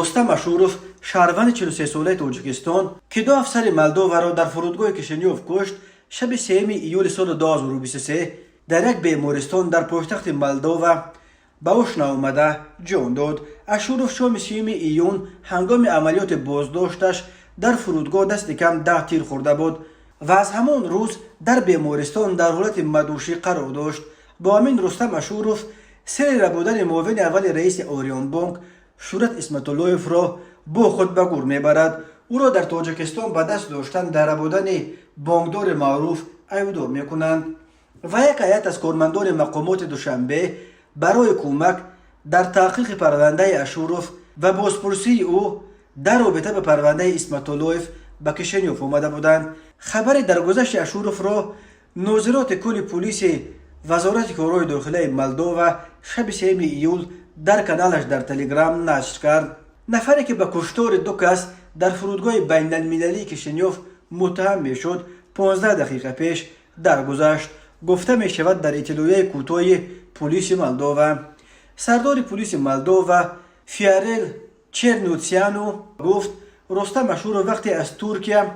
رستم اشورов شهروند 43 ساله تاجیکستان که دو افسر مولداوا را در فرودگاه کشنیوف کشت شب 3 ایول سال 2023 در یک بیمارستان در پایتخت مولداوا به هوش نیامده جان داد. اشورов شام 3 ایون هنگام عملیات بازداشتش در فرودگاه دست کم 10 تیر خورده بود و از همان روز در بیمارستان در حالت مدوشی قرار داشت. با همین رستم اشورов سر بودن معاون اول رئیس آریان بانک شورت اسمتاللویف را با خود به گور میبرد. او را در تاجیکستان به دست داشتن در بودن بانکدار معروف ایودار میکنند و یک هیئت از کارمندان مقامات دوشنبه برای کمک در تحقیق پرونده اشورov و بازپرسی او در رابطه به پرونده اسمتاللویف به کشنیوف آمده بودند. خبر درگذشت اشورov را ناظرات کل پلیس وزارت کارهای داخلی مولداوا شب 3 ایول در کانالش در تلگرام نشر کرد. نفری که به کشتار دو کس در فرودگاه بین المللی کشنیوف متهم می شد 15 دقیقه پیش درگذشت. گفته می شود در اطلاعیه کوتاه پلیس مولداوا سردار پلیس مولداوا فیارل چرنوتسیانو گفت رستم اشورov وقتی از ترکیه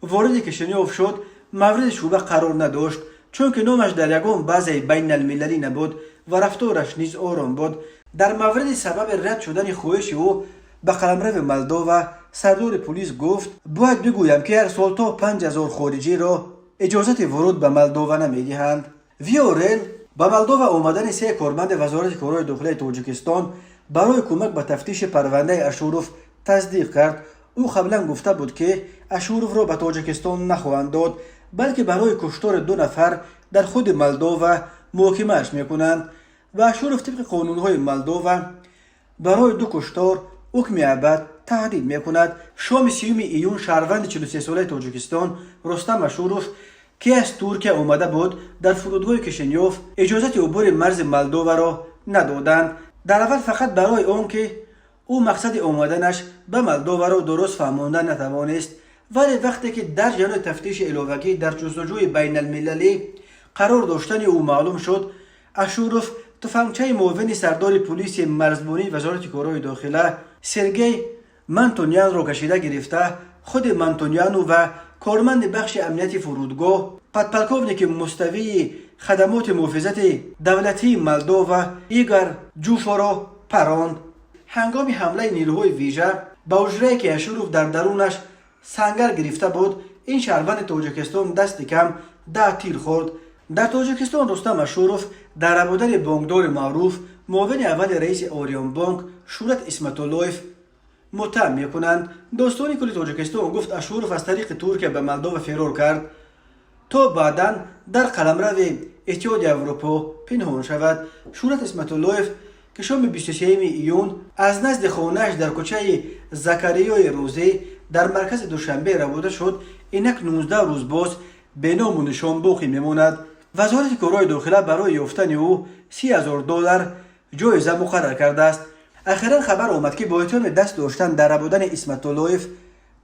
وارد کشنیوف شد مورد شبهه قرار نداشت چون که نامش در یگان بازی بین المللی نبود و رفتارش نیز آرام بود. در مورد سبب رد شدن خواهش او به قلمرو مولداوا سردار پلیس گفت باید بگویم که هر سال تا 5000 خارجی را اجازت ورود به مولداوا نمیدهند. ویارل به مولداوا آمدن 3 کارمند وزارت کارهای داخلی تاجیکستان برای کمک به تفتیش پرونده اشورov تصدیق کرد. او قبلا گفته بود که اشورov را به تاجیکستان نخواهند داد بلکه برای کشتار 2 نفر در خود مولداوا محاکمه‌اش میکنند و اشورov طبق قانونهای مولداوا برای 2 کشتار حکم ابد تهدید میکند. شام 3 ایون شهروند 43 ساله تاجیکستان رستم اشورov که از ترکیه آمده بود در فرودگاه کشنیوف اجازت عبور مرز مولداوا را ندادند. در اول فقط برای آنکه او مقصد آمدنش به مولداوا را درست فهمانده نتوانست، ولی وقتی که در جریان تفتیش علاوگی در جستجوی بین المللی قرار داشتن او معلوم شد اشورov تفنگچه معاون سردار پلیس مرزبانی وزارت کارهای داخلی سرگئی مانتونیان را کشیده گرفته خود مانتونیانو و کارمند بخش امنیتی فرودگاه پدپلکوونیک مستوی خدمات محافظت دولتی مولداوا ایگور جوفا را پراند. هنگام حمله نیروهای ویژه به حجره‌ای که اشورov در درونش سنگر گرفته بود این شهروند تاجیکستان دست کم 10 تیر خورد. در تاجیکستان رستم اشورov در بودن بانکدار معروف معاون اول رئیس آریان بانک شورت اسمتاللویف متهم میکنند. داستان کل تاجیکستان گفت اشورov از طریق ترکیه به مولداوا فرار کرد تا بعداً در قلمرو اتحاد اروپا پنهان شود. شورت اسمتاللویف که شام 23 ایون از نزد خانه‌اش در کوچه زکریای روزی در مرکز دوشنبه ربوده شد اینک 19 روز باز به نام و نشان باقی میماند. وزارت کارهای داخلی برای یافتن او $30,000 جایزه مقرر کرده است. اخیرا خبر آمد که با اتهام دست داشتن در ربودن اسمتاللویف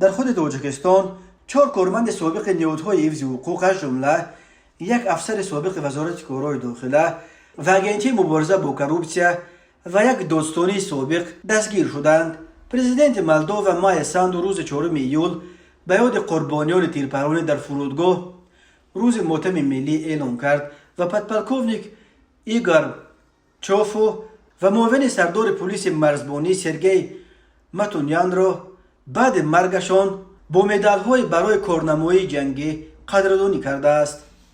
در خود تاجیکستان 4 کارمند سابق نهادهای حفظ حقوق از جمله یک افسر سابق وزارت کارهای داخلی و اگنتی مبارزه با کروپسیا و یک دادستانی سابق دستگیر شدند. پرزیدنت مولداوا مای ساندو روز 4 ایول به یاد قربانیان تیرپرانی در فرودگاه روز ماتم ملی اعلام کرد و پدپلکوونیک ایگور چوفو و معاون سردار پلیس مرزبانی سرگئی ماتونیان را بعد مرگشان با مدال‌های برای کارنمایی جنگی قدردانی کرده است.